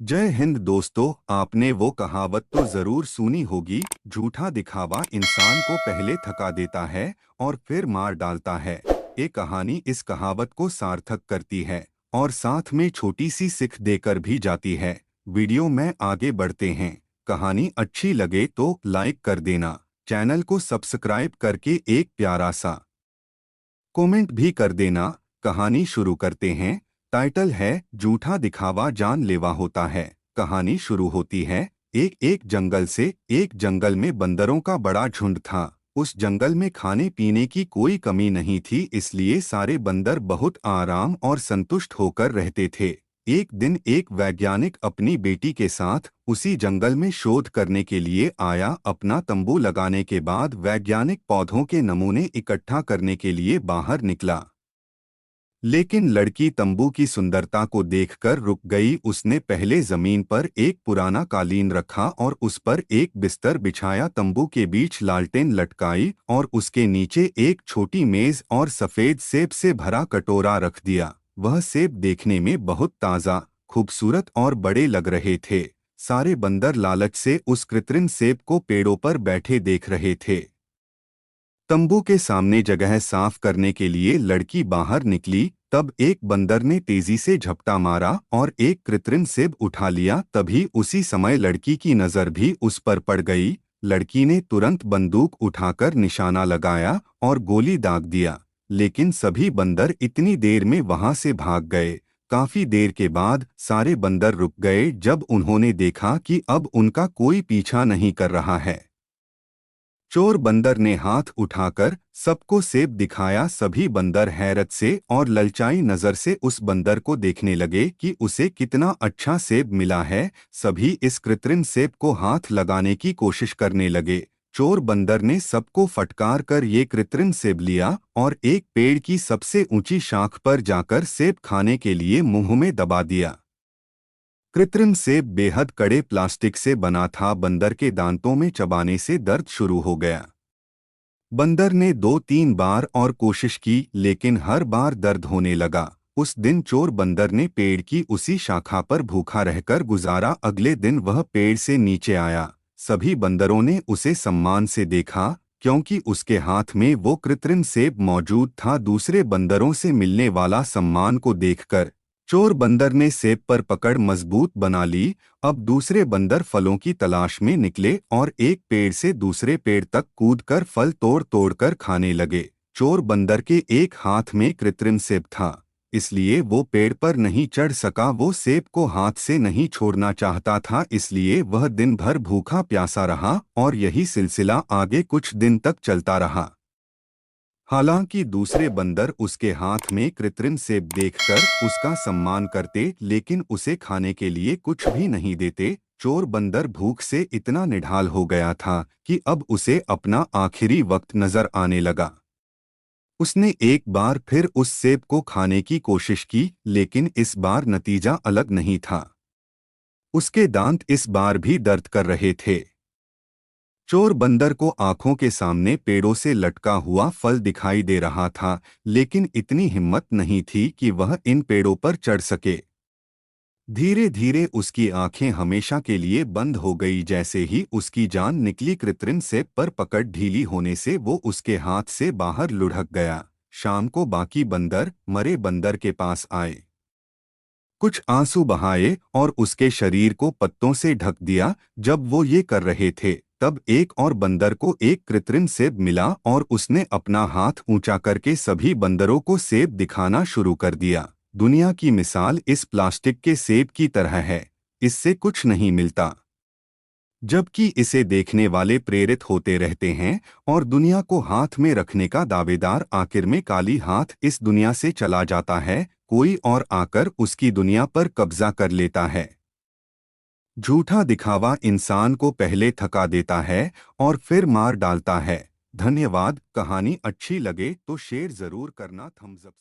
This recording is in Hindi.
जय हिंद दोस्तों। आपने वो कहावत तो जरूर सुनी होगी, झूठा दिखावा इंसान को पहले थका देता है और फिर मार डालता है। ये कहानी इस कहावत को सार्थक करती है और साथ में छोटी सी सिख देकर भी जाती है। वीडियो में आगे बढ़ते हैं। कहानी अच्छी लगे तो लाइक कर देना, चैनल को सब्सक्राइब करके एक प्यारा सा कमेंट भी कर देना। कहानी शुरू करते हैं। टाइटल है झूठा दिखावा जानलेवा होता है। कहानी शुरू होती है। एक जंगल में बंदरों का बड़ा झुंड था। उस जंगल में खाने पीने की कोई कमी नहीं थी, इसलिए सारे बंदर बहुत आराम और संतुष्ट होकर रहते थे। एक दिन एक वैज्ञानिक अपनी बेटी के साथ उसी जंगल में शोध करने के लिए आया। अपना तंबू लगाने के बाद वैज्ञानिक पौधों के नमूने इकट्ठा करने के लिए बाहर निकला। लेकिन लड़की तंबू की सुंदरता को देखकर रुक गई। उसने पहले जमीन पर एक पुराना कालीन रखा और उस पर एक बिस्तर बिछाया। तंबू के बीच लालटेन लटकाई और उसके नीचे एक छोटी मेज और सफेद सेब से भरा कटोरा रख दिया। वह सेब देखने में बहुत ताज़ा, खूबसूरत और बड़े लग रहे थे। सारे बंदर लालच से उस कृत्रिम सेब को पेड़ों पर बैठे देख रहे थे। तंबू के सामने जगह साफ करने के लिए लड़की बाहर निकली। तब एक बंदर ने तेजी से झपटा मारा और एक कृत्रिम सेब उठा लिया। तभी उसी समय लड़की की नजर भी उस पर पड़ गई। लड़की ने तुरंत बंदूक उठाकर निशाना लगाया और गोली दाग दिया। लेकिन सभी बंदर इतनी देर में वहां से भाग गए। काफी देर के बाद सारे बंदर रुक गए जब उन्होंने देखा कि अब उनका कोई पीछा नहीं कर रहा है। चोर बंदर ने हाथ उठाकर सबको सेब दिखाया। सभी बंदर हैरत से और ललचाई नजर से उस बंदर को देखने लगे कि उसे कितना अच्छा सेब मिला है। सभी इस कृत्रिम सेब को हाथ लगाने की कोशिश करने लगे। चोर बंदर ने सबको फटकार कर ये कृत्रिम सेब लिया और एक पेड़ की सबसे ऊंची शाख पर जाकर सेब खाने के लिए मुंह में दबा दिया। कृत्रिम सेब बेहद कड़े प्लास्टिक से बना था। बंदर के दांतों में चबाने से दर्द शुरू हो गया। बंदर ने 2-3 बार और कोशिश की, लेकिन हर बार दर्द होने लगा। उस दिन चोर बंदर ने पेड़ की उसी शाखा पर भूखा रहकर गुजारा। अगले दिन वह पेड़ से नीचे आया। सभी बंदरों ने उसे सम्मान से देखा, क्योंकि उसके हाथ में वो कृत्रिम सेब मौजूद था। दूसरे बंदरों से मिलने वाला सम्मान को देखकर चोर बंदर ने सेब पर पकड़ मजबूत बना ली। अब दूसरे बंदर फलों की तलाश में निकले और एक पेड़ से दूसरे पेड़ तक कूदकर फल तोड़ तोड़कर खाने लगे। चोर बंदर के एक हाथ में कृत्रिम सेब था, इसलिए वो पेड़ पर नहीं चढ़ सका। वो सेब को हाथ से नहीं छोड़ना चाहता था, इसलिए वह दिन भर भूखा प्यासा रहा और यही सिलसिला आगे कुछ दिन तक चलता रहा। हालांकि दूसरे बंदर उसके हाथ में कृत्रिम सेब देखकर उसका सम्मान करते, लेकिन उसे खाने के लिए कुछ भी नहीं देते। चोर बंदर भूख से इतना निढाल हो गया था कि अब उसे अपना आखिरी वक्त नजर आने लगा। उसने एक बार फिर उस सेब को खाने की कोशिश की, लेकिन इस बार नतीजा अलग नहीं था। उसके दांत इस बार भी दर्द कर रहे थे। चोर बंदर को आंखों के सामने पेड़ों से लटका हुआ फल दिखाई दे रहा था, लेकिन इतनी हिम्मत नहीं थी कि वह इन पेड़ों पर चढ़ सके। धीरे धीरे उसकी आंखें हमेशा के लिए बंद हो गई। जैसे ही उसकी जान निकली, कृत्रिम सेब पर पकड़ ढीली होने से वो उसके हाथ से बाहर लुढ़क गया। शाम को बाकी बंदर मरे बंदर के पास आए, कुछ आंसू बहाए और उसके शरीर को पत्तों से ढक दिया। जब वो ये कर रहे थे, तब एक और बंदर को एक कृत्रिम सेब मिला और उसने अपना हाथ ऊंचा करके सभी बंदरों को सेब दिखाना शुरू कर दिया। दुनिया की मिसाल इस प्लास्टिक के सेब की तरह है, इससे कुछ नहीं मिलता, जबकि इसे देखने वाले प्रेरित होते रहते हैं और दुनिया को हाथ में रखने का दावेदार आखिर में काली हाथ इस दुनिया से चला जाता है। कोई और आकर उसकी दुनिया पर कब्जा कर लेता है। झूठा दिखावा इंसान को पहले थका देता है और फिर मार डालता है। धन्यवाद। कहानी अच्छी लगे तो शेयर जरूर करना। Thumbs up.